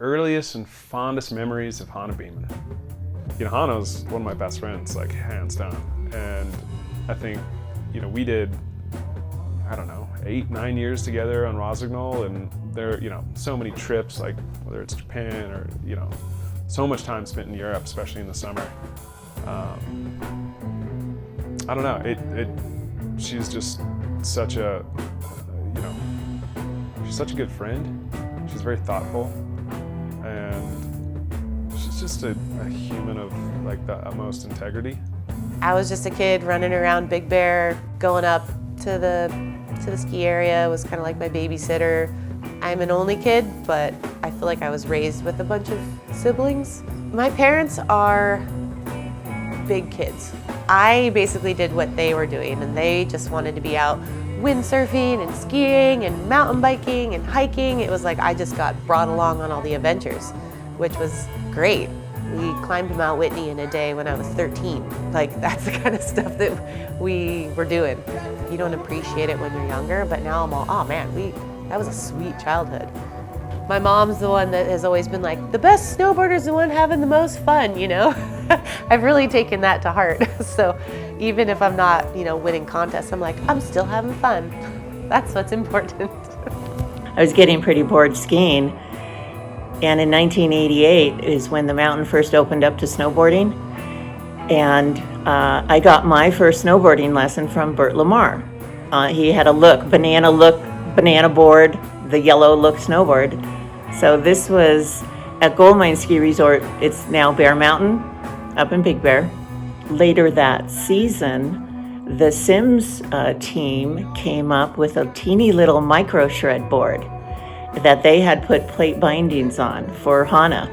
earliest and fondest memories of Hana Beaman. Hana's one of my best friends, like hands down. And I think, we did, I don't know, 8-9 years together on Rosignol, and there, so many trips, like whether it's Japan or, so much time spent in Europe, especially in the summer. I don't know, she's just such a, she's such a good friend. She's very thoughtful, and she's just a human of like the utmost integrity. I was just a kid running around Big Bear, going up to the ski area. It was kind of like my babysitter. I'm an only kid, but I feel like I was raised with a bunch of siblings. My parents are big kids. I basically did what they were doing, and they just wanted to be out windsurfing and skiing and mountain biking and hiking. It was like I just got brought along on all the adventures, which was great. We climbed Mount Whitney in a day when I was 13. Like, that's the kind of stuff that we were doing. You don't appreciate it when you're younger, but now I'm all, oh man, that was a sweet childhood. My mom's the one that has always been like, the best snowboarder's the one having the most fun, I've really taken that to heart. So even if I'm not, winning contests, I'm like, I'm still having fun. That's what's important. I was getting pretty bored skiing, and in 1988 is when the mountain first opened up to snowboarding, and I got my first snowboarding lesson from Bert Lamar. He had a banana board, the yellow look snowboard. So this was at Goldmine Ski Resort. It's now Bear Mountain up in Big Bear. Later that season, the Sims team came up with a teeny little micro shred board that they had put plate bindings on for Hana.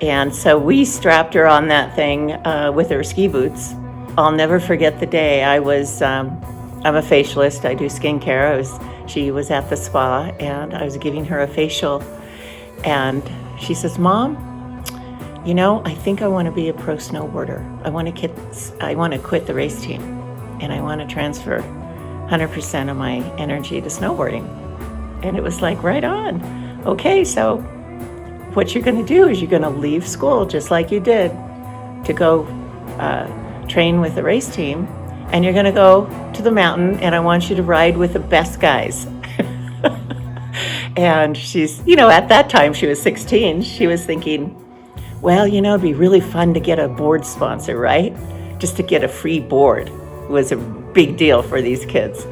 And so we strapped her on that thing with her ski boots. I'll never forget the day. I'm a facialist, I do skincare. She was at the spa, and I was giving her a facial, and she says, Mom, I think I want to be a pro snowboarder. I want to quit the race team, and I want to transfer 100% of my energy to snowboarding. And it was like, right on. Okay, so what you're going to do is you're going to leave school just like you did to go train with the race team, and you're going to go to the mountain, and I want you to ride with the best guys. And she's, at that time she was 16. She was thinking, well, it'd be really fun to get a board sponsor, right? Just to get a free board was a big deal for these kids.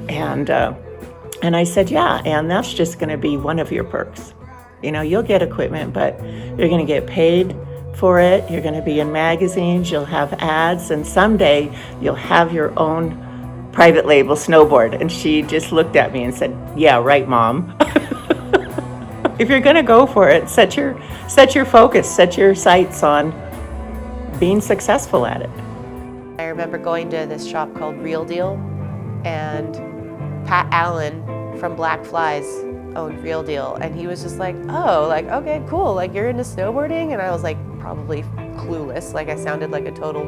And I said, yeah, and that's just going to be one of your perks. You'll get equipment, but you're going to get paid for it. You're going to be in magazines, you'll have ads, and someday you'll have your own private label snowboard. And she just looked at me and said, yeah, right, Mom. If you're going to go for it, set your focus, set your sights on being successful at it. I remember going to this shop called Real Deal, and Pat Allen from Black Flies owned Real Deal, and he was just like, oh, like, okay, cool, like you're into snowboarding? And I was like probably clueless, like I sounded like a total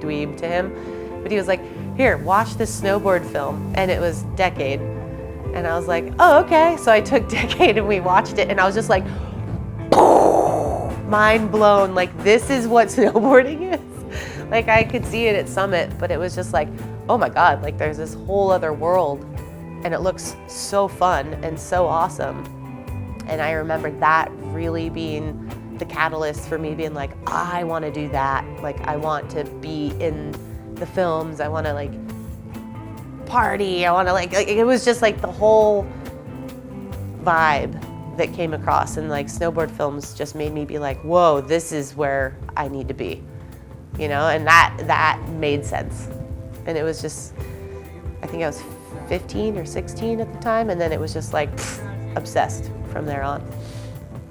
dweeb to him, but he was like, here, watch this snowboard film, and it was Decade, and I was like, oh, okay. So I took Decade and we watched it, and I was just like, mind blown, like this is what snowboarding is. Like I could see it at Summit, but it was just like, oh my God, like there's this whole other world, and it looks so fun and so awesome. And I remember that really being the catalyst for me being like, I want to do that. Like I want to be in the films. I want to like party. I want to like, it was just like the whole vibe that came across, and like snowboard films just made me be like, whoa, this is where I need to be, and that made sense. And it was just, I think I was 15 or 16 at the time, and then it was just like obsessed from there on.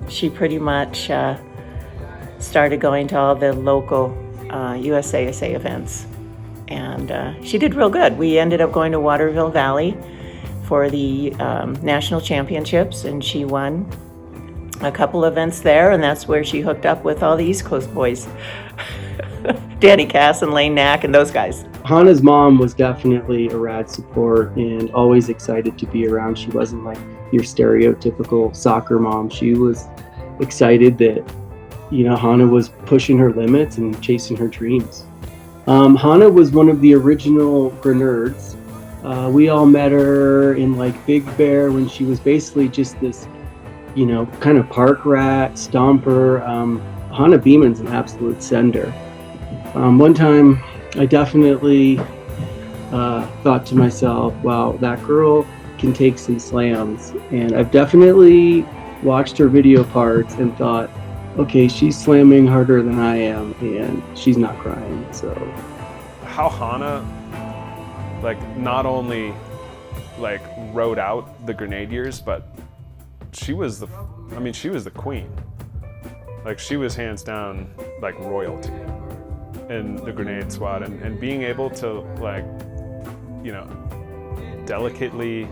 She pretty much started going to all the local USASA events, and she did real good. We ended up going to Waterville Valley for the national championships, and she won a couple events there, and that's where she hooked up with all the East Coast boys. Danny Kass and Lane Knack and those guys. Hana's mom was definitely a rad support and always excited to be around. She wasn't like your stereotypical soccer mom. She was excited that, you know, Hana was pushing her limits and chasing her dreams. Hana was one of the original Grenards. We all met her in like Big Bear when she was basically just this, you know, kind of park rat, stomper. Hana Beaman's an absolute sender. One time I definitely thought to myself, wow, that girl can take some slams. And I've definitely watched her video parts and thought, okay, she's slamming harder than I am and she's not crying. So how Hana like not only like rode out the Grenadiers, but she was the queen. Like she was hands down like royalty in the grenade squad, and being able to like, you know, delicately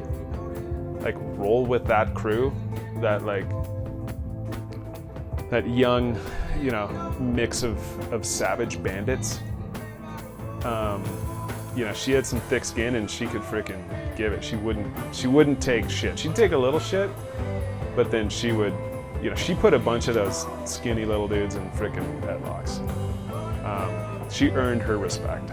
like roll with that crew, that like that young, you know, mix of savage bandits. You know, she had some thick skin and she could freaking give it. She wouldn't take shit. She'd take a little shit, but then she would, you know, she put a bunch of those skinny little dudes in freaking headlocks. She earned her respect.